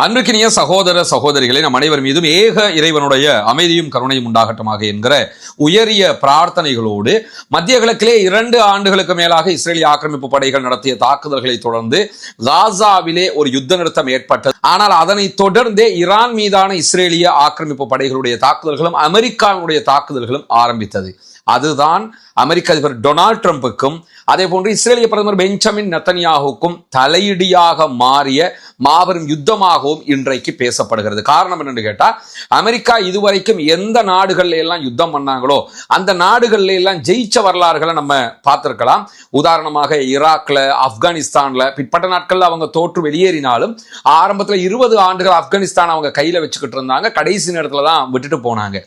அன்பிற்கினிய சகோதர சகோதரிகளை நம் அனைவர் மீதும் ஏக இறைவனுடைய அமைதியும் கருணையும் உண்டாகட்டமாக என்கிற உயரிய பிரார்த்தனைகளோடு மத்திய கிழக்கிலே 2 ஆண்டுகளுக்கு மேலாக இஸ்ரேலிய ஆக்கிரமிப்பு படைகள் நடத்திய தாக்குதல்களை தொடர்ந்து காசாவிலே ஒரு யுத்த நிறுத்தம் ஏற்பட்டது. ஆனால் அதனை தொடர்ந்தே ஈரான் மீதான இஸ்ரேலிய ஆக்கிரமிப்பு படைகளுடைய தாக்குதல்களும் அமெரிக்காவுடைய தாக்குதல்களும் ஆரம்பித்தது. அதுதான் அமெரிக்க அதிபர் டொனால்ட் ட்ரம்புக்கும் அதே போன்று இஸ்ரேலிய பிரதமர் பெஞ்சமின் நெத்தன்யாகுவுக்கும் தலையிடியாக மாறிய மாபெரும் யுத்தமாகவும் இன்றைக்கு பேசப்படுகிறது. காரணம் என்னன்னு கேட்டா, அமெரிக்கா இதுவரைக்கும் எந்த நாடுகள்ல எல்லாம் யுத்தம் பண்ணாங்களோ அந்த நாடுகள்ல எல்லாம் ஜெயிச்ச வரலாறுகளை நம்ம பார்த்திருக்கலாம். உதாரணமாக ஈராக்ல, ஆப்கானிஸ்தான்ல பிற்பட்ட நாட்கள்ல அவங்க தோற்று வெளியேறினாலும் ஆரம்பத்துல 20 ஆண்டுகள் ஆப்கானிஸ்தான் அவங்க கையில வச்சுக்கிட்டு இருந்தாங்க. கடைசி நேரத்துல தான் விட்டுட்டு போனாங்க.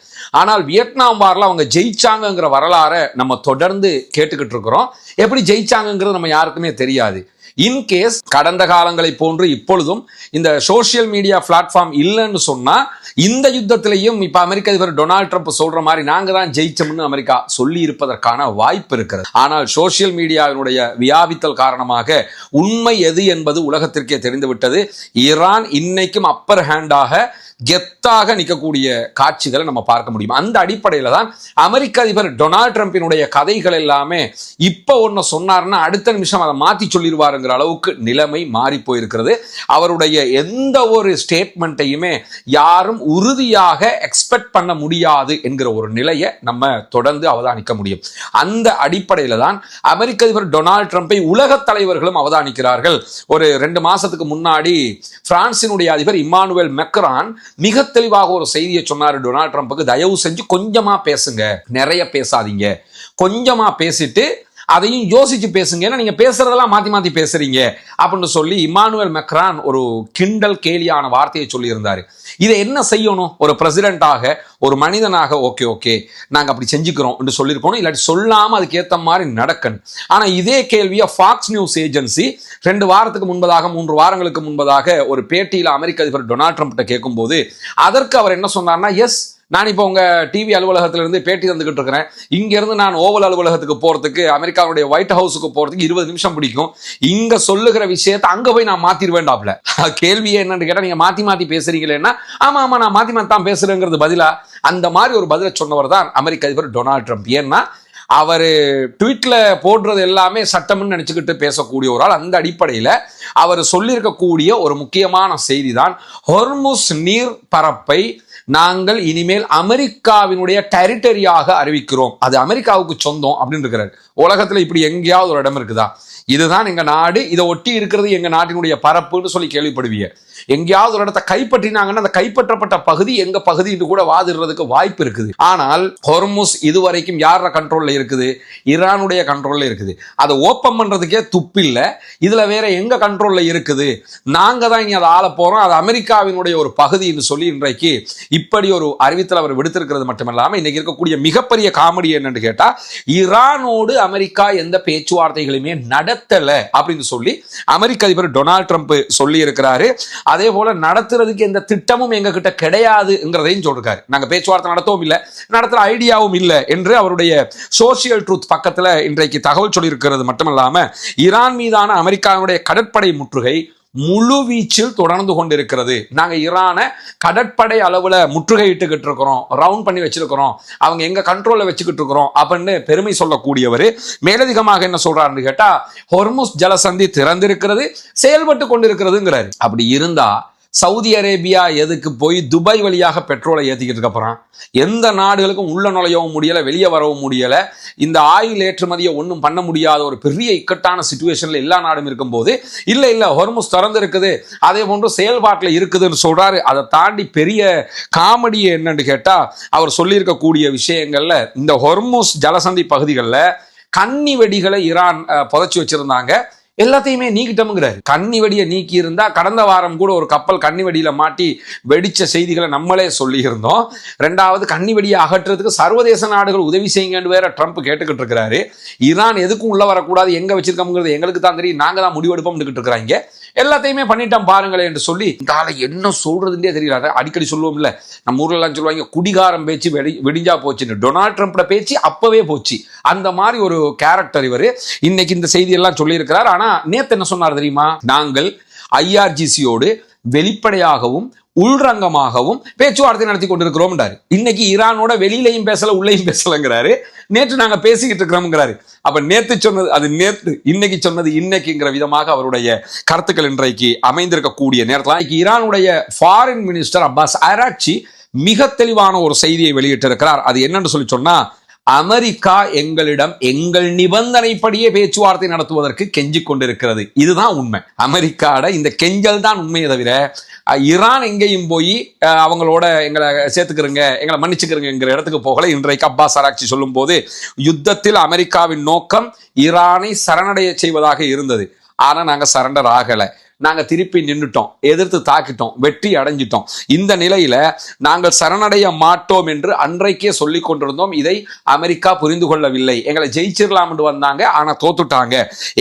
ஆனால் வியட்நாம் வார்ல அவங்க ஜெயிச்சாங்கிற வரலாறை நம்ம தொடர்ந்து கேட்டுக்கிட்டு இருக்கிறோம். எப்படி ஜெயிச்சாங்கிறது நம்ம யாருக்குமே தெரியாது. இன்கேஸ் கடந்த காலங்களை போன்று இப்பொழுதும் இந்த சோசியல் மீடியா பிளாட்ஃபார்ம் இல்லைன்னு சொன்னா இந்த யுத்தத்திலையும் இப்ப அமெரிக்க அதிபர் டொனால்ட் ட்ரம்ப் சொல்ற மாதிரி நாங்க தான் ஜெயிச்சோம்னு அமெரிக்கா சொல்லி இருப்பதற்கான வாய்ப்பு இருக்கிறது. ஆனால் சோசியல் மீடியாவினுடைய வியாபித்தல் காரணமாக உண்மை எது என்பது உலகத்திற்கே தெரிந்துவிட்டது. ஈரான் இன்னைக்கும் அப்பர் ஹேண்டாக கெத்தாக நிற்கக்கூடிய காட்சிகளை நம்ம பார்க்க முடியும். அந்த அடிப்படையில தான் அமெரிக்க அதிபர் டொனால்ட் ட்ரம்பினுடைய கதைகள் எல்லாமே இப்ப ஒன்னு சொன்னார்னா அடுத்த நிமிஷம் அதை மாத்தி சொல்லிடுவாருங்கிற அளவுக்கு நிலைமை மாறி போயிருக்கிறது. அவருடைய எந்த ஒரு ஸ்டேட்மெண்ட்டையுமே யாரும் உறுதியாக எக்ஸ்பெக்ட் பண்ண முடியாது என்கிற ஒரு நிலையை நம்ம தொடர்ந்து அவதானிக்க முடியும். அந்த அடிப்படையில தான் அமெரிக்க அதிபர் டொனால்ட் ட்ரம்பை உலக தலைவர்களும் அவதானிக்கிறார்கள். ஒரு 2 மாசத்துக்கு முன்னாடி பிரான்சினுடைய அதிபர் இம்மானுவேல் மெக்ரான் மிக தெளிவாக ஒரு செய்தியை சொன்னாரு டொனால்ட் ட்ரம்புக்கு, தயவு செஞ்சு கொஞ்சமா பேசுங்க, நிறைய பேசாதீங்க, கொஞ்சமா பேசிட்டு அதையும் யோசிச்சு பேசுங்க, நீங்க பேசுறதெல்லாம் மாத்தி மாத்தி பேசுறீங்க அப்படின்னு சொல்லி இம்மானுவேல் மெக்ரான் ஒரு கிண்டல் கேலியான வார்த்தையை சொல்லி இருந்தாரு. இதை என்ன செய்யணும்? ஒரு பிரசிடென்டாக, ஒரு மனிதனாக ஓகே நாங்க அப்படி செஞ்சுக்கிறோம் என்று சொல்லியிருக்கணும், இல்லாட்டி சொல்லாம அதுக்கு ஏத்த மாதிரி நடக்கணும். ஆனா இதே கேள்வியை ஃபாக்ஸ் நியூஸ் ஏஜென்சி 2 வாரத்துக்கு முன்பதாக 3 வாரங்களுக்கு முன்பதாக ஒரு பேட்டியில அமெரிக்க அதிபர் டொனால்ட் ட்ரம்ப் கேட்கும் போது அதற்கு அவர் என்ன சொன்னார்னா, எஸ், நான் இப்போ உங்க டிவி அலுவலகத்துல இருந்து பேட்டி தந்துகிட்டு இருக்கிறேன். இங்க இருந்து நான் ஓவல் அலுவலகத்துக்கு போறதுக்கு, அமெரிக்காவுடைய ஒயிட் ஹவுஸுக்கு போறதுக்கு 20 நிமிஷம் பிடிக்கும். இங்க சொல்லுகிற விஷயத்தை அங்க போய் நான் மாத்திருவேண்டாப்ல. கேள்வியே என்னன்னு கேட்டா, நீங்க மாத்தி மாத்தி பேசுறீங்களேன்னா, ஆமா நான் மாத்தி மாத்தி தான் பேசுறேங்கிறது பதிலா அந்த மாதிரி ஒரு பதிலை சொன்னவர் தான் அமெரிக்க அதிபர் டொனால்ட் ட்ரம்ப். ஏன்னா அவர் ட்வீட்ல போடுறது எல்லாமே சட்டம்னு நினைச்சுக்கிட்டு பேசக்கூடிய ஒரு ஆள். அந்த அடிப்படையில் அவர் சொல்லியிருக்கக்கூடிய ஒரு முக்கியமான செய்தி தான், ஹொர்முஸ் நீர் பரப்பை நாங்கள் இனிமேல் அமெரிக்காவினுடைய டெரிட்டரியாக அறிவிக்கிறோம், அது அமெரிக்காவுக்கு சொந்தம் அப்படின்னு இருக்கிறார். உலகத்துல இப்படி எங்கேயாவது ஒரு இடம் இருக்குதா? இதுதான் எங்க நாடு, இதை ஒட்டி இருக்கிறது எங்க நாட்டினுடைய பரப்புன்னு சொல்லி கேள்விப்படுவீங்க. எங்கேயாவது ஒரு இடத்தை கைப்பற்றினாங்கன்னா அந்த கைப்பற்றப்பட்ட பகுதி எங்க பகுதின்னு கூட வாதிடுறதுக்கு வாய்ப்பு இருக்குது. ஆனால் ஹொர்முஸ் இதுவரைக்கும் யார கண்ட்ரோல்ல இருக்குது? ஈரானுடைய கண்ட்ரோல்ல இருக்குது. அதை ஓப்பன் பண்றதுக்கே துப்பில்ல. இதுல வேற எங்க கண்ட்ரோல்ல இருக்குது? நாங்க தான் இனி அதை ஆள போறோம், அது அமெரிக்காவினுடைய ஒரு பகுதின்னு சொல்லி இன்றைக்கு இப்படி ஒரு அறிவித்தல் அவர் விடுத்திருக்கிறது மட்டுமல்லாம, இன்னைக்கு இருக்கக்கூடிய மிகப்பெரிய காமெடி என்னன்னு கேட்டா, ஈரானோடு அமெரிக்கா எந்த பேச்சுவார்த்தைகளுமே நடத்தல அப்படின்னு சொல்லி அமெரிக்க அதிபர் டொனால்ட் ட்ரம்ப் சொல்லி இருக்கிறாரு. அதே போல நடத்துறதுக்கு எந்த திட்டமும் எங்க கிட்ட கிடையாதுங்கிறதையும் சொல்றாரு. நாங்க பேச்சுவார்த்தை நடத்தவும் இல்லை, நடத்துற ஐடியாவும் இல்லை என்று அவருடைய சோசியல் ட்ரூத் பக்கத்துல இன்றைக்கு தகவல் சொல்லி இருக்கிறது மட்டுமல்லாம, ஈரான் மீதான அமெரிக்காவுடைய கடற்படை முற்றுகை முழு வீச்சில் தொடர்ந்து கொண்டிருக்கிறது. நாங்க ஈரானை கடற்படை அளவுல முற்றுகையிட்டுக்கிட்டு இருக்கிறோம், ரவுண்ட் பண்ணி வச்சிருக்கிறோம், அவங்க எங்க கண்ட்ரோல்ல வச்சுக்கிட்டு இருக்கிறோம் அப்படின்னு பெருமை சொல்லக்கூடியவர் மேலதிகமாக என்ன சொல்றாருன்னு கேட்டா, ஹொர்முஸ் ஜலசந்தி திறந்திருக்கிறது, செயல்பட்டு கொண்டிருக்கிறதுங்கிறாரு. அப்படி இருந்தா சவுதி அரேபியா எதுக்கு போய் துபாய் வழியாக பெட்ரோலை ஏற்றிக்கிட்டு இருக்கப்பறான்? எந்த நாடுகளுக்கும் உள்ள நுழையவும் முடியல, வெளியே வரவும் முடியல. இந்த ஆயில் ஏற்றுமதியை ஒன்றும் பண்ண முடியாத ஒரு பெரிய இக்கட்டான சிச்சுவேஷன்ல எல்லா நாடும் இருக்கும்போது இல்ல ஹொர்முஸ் திறந்து இருக்குது, அதே போன்று செயல்பாட்டில் இருக்குதுன்னு சொல்றாரு. அதை தாண்டி பெரிய காமெடி என்னன்னு கேட்டா, அவர் சொல்லியிருக்கக்கூடிய விஷயங்கள்ல இந்த ஹொர்முஸ் ஜலசந்தி பகுதிகளில் கன்னி வெடிகளை ஈரான் புதைச்சி வச்சிருந்தாங்க, எல்லாத்தையுமே நீக்கிட்டோம்ங்கிறாரு. கன்னி வெடியை நீக்கி இருந்தா கடந்த வாரம் கூட ஒரு கப்பல் கன்னி வெடியில மாட்டி வெடிச்ச செய்திகளை நம்மளே சொல்லி இருந்தோம். 2வது, கன்னி வெடியை அகற்றுறதுக்கு சர்வதேச நாடுகள் உதவி செய்யுங்கன்னு வேற ட்ரம்ப் கேட்டுக்கிட்டு இருக்கிறாரு. ஈரான் எதுக்கும் உள்ள வரக்கூடாது, எங்க வச்சிருக்கோம்ங்கிறது எங்களுக்கு தான் தெரியும், நாங்க தான் முடிவெடுப்போம்னு இருக்கிறாங்க. எல்லாத்தையுமே பண்ணிட்டோம் பாருங்களேன் என்று சொல்லி காலை என்ன சொல்றதுன்றே தெரியல. அடிக்கடி சொல்லுவோம் இல்ல, நம்ம ஊர்ல எல்லாம் சொல்லுவாங்க, குடிகாரம் பேச்சு வெடிஞ்சா போச்சுன்னு. டொனால்ட் ட்ரம்ப்ட பேச்சு அப்பவே போச்சு. அந்த மாதிரி ஒரு கேரக்டர் இவர். இன்னைக்கு இந்த செய்தி எல்லாம் சொல்லி இருக்கிறார். ஆனா நேத்து என்ன சொன்னார் தெரியுமா? நாங்கள் ஐஆர்ஜிசியோடு வெளிப்படையாகவும் உள்ரங்கமாகவும் பேச்சுவார்த்தை நடத்தி கொண்டிருக்கிறோம். இன்னைக்கு ஈரானோட வெளியிலையும் பேசல உள்ளேயும் பேசலங்கிறாரு. நேற்று நாங்க பேசிக்கிட்டு இருக்கிறோம்ங்கிறாரு. அப்ப நேற்று சொன்னது அது நேற்று, இன்னைக்கு சொன்னது இன்னைக்குங்கிற விதமாக அவருடைய கருத்துக்கள் இன்றைக்கு அமைந்திருக்கக்கூடிய நேரத்தில் ஈரானுடைய ஃபாரின் மினிஸ்டர் அப்பாஸ் அராக்சி மிக தெளிவான ஒரு செய்தியை வெளியிட்டிருக்கிறார். அது என்னன்னு சொல்லி சொன்னா, அமெரிக்கா எங்களிடம் எங்கள் நிபந்தனைப்படியே பேச்சுவார்த்தை நடத்துவதற்கு கெஞ்சி கொண்டிருக்கிறது. இதுதான் உண்மை. அமெரிக்காட இந்த கெஞ்சல் தான் உண்மையை தவிர ஈரான் எங்கேயும் போய் அவங்களோட எங்களை சேர்த்துக்கிறங்க, எங்களை மன்னிச்சுக்கிறங்கிற இடத்துக்கு போகல. இன்றைக்கு அப்பாஸ் அராக்சி சொல்லும் போது, யுத்தத்தில் அமெரிக்காவின் நோக்கம் ஈரானை சரணடைய செய்வதாக இருந்தது. ஆனா நாங்க சரண்டர் ஆகல, நாங்க திருப்பி நின்றுட்டோம், எதிர்த்து தாக்கிட்டோம், வெற்றி அடைஞ்சிட்டோம். இந்த நிலையில நாங்கள் சரணடைய மாட்டோம் என்று அன்றைக்கே சொல்லி கொண்டிருந்தோம். இதை அமெரிக்கா புரிந்து கொள்ளவில்லை. எங்களை ஜெயிச்சிடலாம் என்று வந்தாங்க, ஆனா தோத்துட்டாங்க.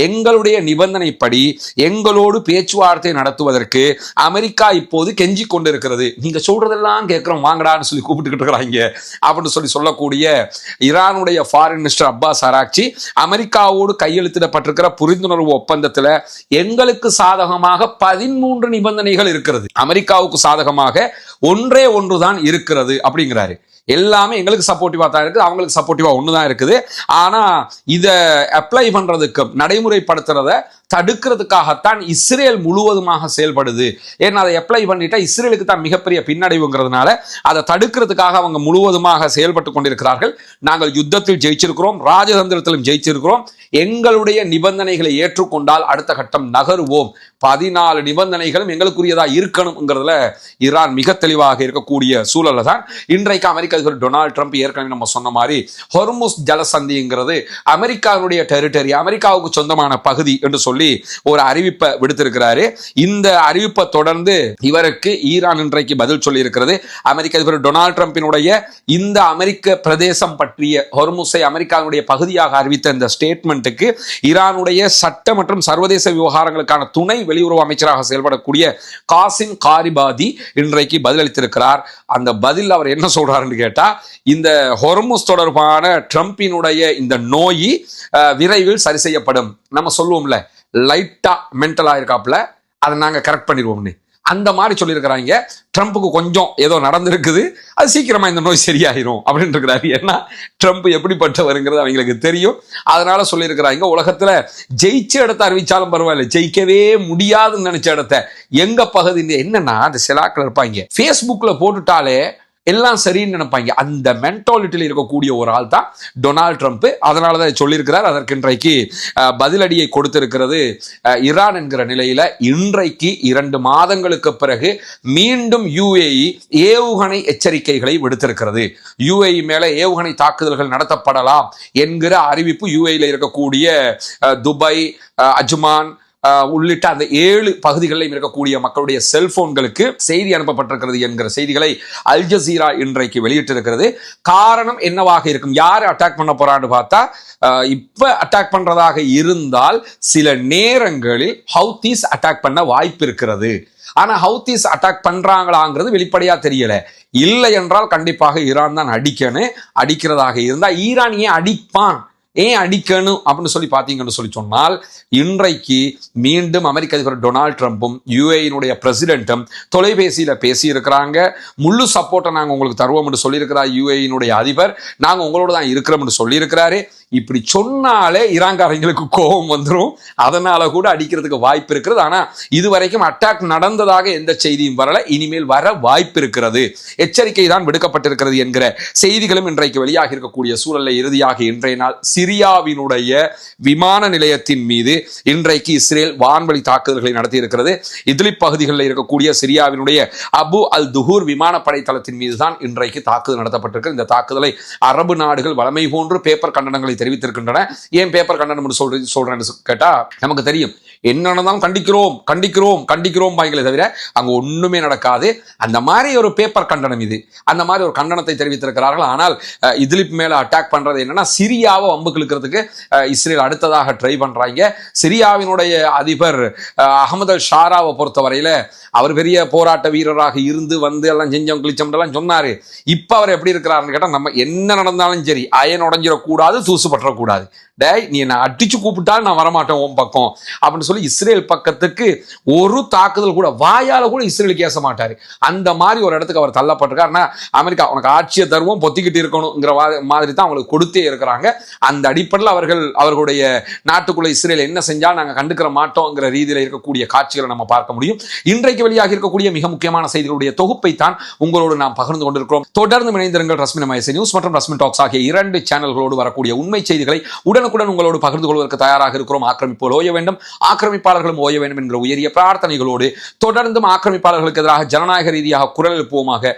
எங்களுடைய நிபந்தனைப்படி எங்களோடு பேச்சுவார்த்தை நடத்துவதற்கு அமெரிக்கா இப்போது கெஞ்சி கொண்டிருக்கிறது. நீங்க சொல்றதெல்லாம் கேட்கிறோம், வாங்கடான்னு சொல்லி கூப்பிட்டுக்கிட்டு இருக்கிறாங்க அப்படின்னு சொல்லக்கூடிய ஈரானுடைய ஃபாரின் மினிஸ்டர் அப்பாஸ் அராக்சி அமெரிக்காவோடு கையெழுத்திடப்பட்டிருக்கிற புரிந்துணர்வு ஒப்பந்தத்துல எங்களுக்கு சாதகமாக 13 நிபந்தனைகள் இருக்கிறது, அமெரிக்காவுக்கு சாதகமாக ஒன்றே ஒன்றுதான் இருக்கிறது அப்படிங்கிறாரு. எல்லாமே எங்களுக்கு சப்போர்ட்டிவா தான் இருக்குது, அவங்களுக்கு சப்போர்ட்டிவா ஒண்ணுதான் இருக்குது. ஆனா இத அப்ளை பண்றதுக்கு, நடைமுறைப்படுத்துறத தடுக்கிறதுக்காகத்தான் இஸ்ரேல் முழுவதுமாக செயல்படுது. ஏன்னா அதை அப்ளை பண்ணிட்டா இஸ்ரேலுக்கு தான் மிகப்பெரிய பின்னடைவுங்கிறதுனால அதை தடுக்கிறதுக்காக அவங்க முழுவதுமாக செயல்பட்டு கொண்டிருக்கிறார்கள். நாங்கள் யுத்தத்தில் ஜெயிச்சிருக்கிறோம், ராஜதந்திரத்திலும் ஜெயிச்சிருக்கிறோம். எங்களுடைய நிபந்தனைகளை ஏற்றுக்கொண்டால் அடுத்த கட்டம் நகருவோம். 14 நிபந்தனைகளும் எங்களுக்குரியதா இருக்கணும்ங்கிறதுல ஈரான் மிக தெளிவாக இருக்கக்கூடிய சூழல்ல தான் இன்றைக்கு அமெரிக்க அதிபர் டொனால்டு ட்ரம்ப் ஏற்கனவே நம்ம சொன்ன மாதிரி ஹொர்முஸ் ஜலசந்திங்கிறது அமெரிக்காவுடைய டெரிட்டரி, அமெரிக்காவுக்கு சொந்தமான பகுதி என்று சொல்லி ஒரு அறிவிப்பை விடுத்திருக்கிறாரு. இந்த அறிவிப்பை தொடர்ந்து இவருக்கு ஈரான் இன்றைக்கு பதில் சொல்லி இருக்கிறது. அமெரிக்க அதிபர் டொனால்டு ட்ரம்பினுடைய இந்த அமெரிக்க பிரதேசம் பற்றிய ஹொர்முஸை அமெரிக்காவுடைய பகுதியாக அறிவித்த இந்த ஸ்டேட்மெண்ட்டுக்கு ஈரானுடைய சட்ட மற்றும் சர்வதேச விவகாரங்களுக்கான துணை வெளியுறவு அமைச்சராக செயல்படக்கூடிய காசிம் காரிபாதி இன்றைக்கு பதிலளித்திருக்கிறார். அந்த பதில் அவர் என்ன சொல்றாருன்னு கேட்டா, இந்த ஹொர்முஸ் தொடர்பான ட்ரம்பினுடைய இந்த நோய் விரைவில் சரி செய்யப்படும். நம்ம சொல்லுவோம்ல, லைட்டா மென்டலா இருக்காப்ல, அதை நாங்க கரெக்ட் பண்ணிடுவோம்னு, அந்த மாதிரி சொல்லியிருக்கிறாங்க. ட்ரம்ப்புக்கு கொஞ்சம் ஏதோ நடந்திருக்குது, அது சீக்கிரமா இந்த நோய் சரியாயிரும் அப்படின்னு இருக்கிறாரு. ஏன்னா ட்ரம்ப் எப்படிப்பட்டவருங்கிறது அவங்களுக்கு தெரியும். அதனால சொல்லியிருக்கிறாங்க, உலகத்துல ஜெயிச்ச இடத்த அறிவிச்சாலும் பரவாயில்ல, ஜெயிக்கவே முடியாதுன்னு நினைச்ச இடத்த எங்க பகுதி என்னன்னா, அந்த சிலாக்கள் இருப்பாங்க, ஃபேஸ்புக்ல போட்டுட்டாலே எல்லாம் சரின்னு நினைப்பாங்க. அந்த மென்டாலிட்டியில் இருக்கக்கூடிய ஒரு ஆள் தான் டொனால்டு ட்ரம்ப். அதனாலதான் சொல்லியிருக்கிறார். அதற்கு இன்றைக்கு பதிலடியை கொடுத்திருக்கிறது ஈரான் என்கிற நிலையில. இன்றைக்கு 2 மாதங்களுக்கு பிறகு மீண்டும் யுஏஇ ஏவுகணை எச்சரிக்கைகளை விடுத்திருக்கிறது. யுஏஇ மேல ஏவுகணை தாக்குதல்கள் நடத்தப்படலாம் என்கிற அறிவிப்பு யுஏஇல இருக்கக்கூடிய துபாய், அஜ்மான் உள்ளிட்ட அந்த 7 பகுதிகளிலும் இருக்கக்கூடிய மக்களுடைய செல்போன்களுக்கு செய்தி அனுப்பப்பட்டிருக்கிறது என்கிற செய்திகளை அல் ஜசீரா இன்றைக்கு வெளியிட்டிருக்கிறது. காரணம் என்னவாக இருக்கும், யாரை அட்டாக் பண்ண போறான்னு பார்த்தா, இப்ப அட்டாக் பண்றதாக இருந்தால் சில நேரங்களில் ஹவுதீஸ் அட்டாக் பண்ண வாய்ப்பு இருக்கிறது. ஆனா ஹவுதீஸ் அட்டாக் பண்றாங்களாங்கிறது வெளிப்படையா தெரியல. இல்லை என்றால் கண்டிப்பாக ஈரான் தான் அடிக்கணும். அடிக்கிறதாக இருந்தா ஈரான் ஏன் அடிப்பான், ஏன் அடிக்கணும் அப்படின்னு சொல்லி பார்த்தீங்கன்னு சொல்லி சொன்னால், இன்றைக்கு மீண்டும் அமெரிக்க அதிபர் டொனால்டு ட்ரம்ப்பும் யுஏஇனுடைய பிரசிடென்ட்டும் தொலைபேசியில பேசி இருக்கிறாங்க. முழு சப்போர்ட்டை நாங்கள் உங்களுக்கு தருவோம் என்று சொல்லியிருக்கிறார் யுஏஇனுடைய அதிபர். நாங்கள் உங்களோட தான் இருக்கிறோம் என்று சொல்லியிருக்கிறாரு. இப்படி சொன்னாலே ஈரான்காரங்களுக்கு கோபம் வந்துடும். அதனால கூட அடிக்கிறதுக்கு வாய்ப்பு இருக்கிறது. ஆனா இதுவரைக்கும் அட்டாக் நடந்ததாக எந்த செய்தியும் வரல. இனிமேல் வர வாய்ப்பு இருக்கிறது, எச்சரிக்கை தான் விடுக்கப்பட்டிருக்கிறது என்கிற செய்திகளும் இன்றைக்கு வெளியாக இருக்கக்கூடிய சூழலை இறுதியாக இன்றைய நாள் சிரியாவினுடைய விமான நிலையத்தின் மீது இன்றைக்கு இஸ்ரேல் வான்வழி தாக்குதல்களை நடத்தி இருக்கிறது. இத்லிப் பகுதிகளில் இருக்கக்கூடிய சிரியாவினுடைய அபு அல் துஹூர் விமானப்படை தளத்தின் மீது தான் இன்றைக்கு தாக்குதல் நடத்தப்பட்டிருக்கு. இந்த தாக்குதலை அரபு நாடுகள் வளமை போன்று பேப்பர் கண்டனங்களை தெரிவித்திருக்கின்றன. ஏன் பேப்பர் கண்டனம் சொல்றேன்னு கேட்டா, நமக்கு தெரியும் என்னதான் கண்டிக்கிறோம் கண்டிக்கிறோம் கண்டிக்கிறோம் பாய்களே தவிர அங்க ஒண்ணுமே நடக்காது. அந்த மாதிரி ஒரு பேப்பர் கண்டனம் இது. அந்த மாதிரி ஒரு கண்டனத்தை தெரிவித்திருக்கிறார்கள். ஆனால் இத்லிப் மேல அட்டாக் பண்றது என்னன்னா, சிரியாவை வம்புக்கு இழுக்கிறதுக்கு இஸ்ரேல் அடுத்ததாக ட்ரை பண்றாங்க. சிரியாவினுடைய அதிபர் அகமது அல் ஷாராவை பொறுத்தவரையில அவர் பெரிய போராட்ட வீரராக இருந்து வந்து எல்லாம் செஞ்சோம் கிழிச்சோம் எல்லாம் சொன்னாரு. இப்ப அவர் எப்படி இருக்கிறாருன்னு கேட்டா, நம்ம என்ன நடந்தாலும் சரி அயன் உடஞ்சிடக்கூடாது, தூசு பற்றக்கூடாது. டேய், நீ என்ன அடிச்சு கூப்பிட்டாலும் நான் வரமாட்டேன் உன் பக்கம் அப்படின்னு சொல்லி இஸ்ரேல் பக்கத்துக்கு ஒரு தாக்குதல் கூட வாயால கூட இஸ்ரேலுக்கு ஏச மாட்டாரு. அந்த மாதிரி ஒரு இடத்துக்கு அவர் தள்ளப்பட்டிருக்காருன்னா, அமெரிக்கா உனக்கு ஆட்சியை தருவோம் பொத்திக்கிட்டு இருக்கணுங்கிற மாதிரி தான் அவங்களுக்கு கொடுத்தே இருக்கிறாங்க. அந்த அடிப்படையில் அவர்களுடைய நாட்டுக்குள்ள இஸ்ரேல் என்ன செஞ்சாலும் நாங்கள் கண்டுக்கிற மாட்டோங்கிற ரீதியில் இருக்கக்கூடிய காட்சிகளை நம்ம பார்க்க முடியும். இன்றைக்கு வெளியாக இருக்கக்கூடிய மிக முக்கியமான செய்திகளுடைய தொகுப்பை தான் உங்களோடு நாம் பகிர்ந்து கொண்டிருக்கிறோம். தொடர்ந்து இணைந்திருங்கள். ரஸ்மின் MIC நியூஸ் மற்றும் ரஸ்மின் டாக்ஸ் ஆகிய 2 சேனல்களோடு வரக்கூடிய உண்மை செய்திகளை உடனுக்குடன் உங்களோடு பகிர்ந்து கொள்வதற்கு தயாராக இருக்கிறோம். ஆக்கிரமிப்புகள் ஓய வேண்டும், ஆக்கிரமிப்பாளர்களும் ஓய வேண்டும் என்கிற உயரிய பிரார்த்தனைகளோடு தொடர்ந்தும் ஆக்கிரமிப்பாளர்களுக்கு எதிராக ஜனநாயக ரீதியாக குரல் எழுப்புவோமாக.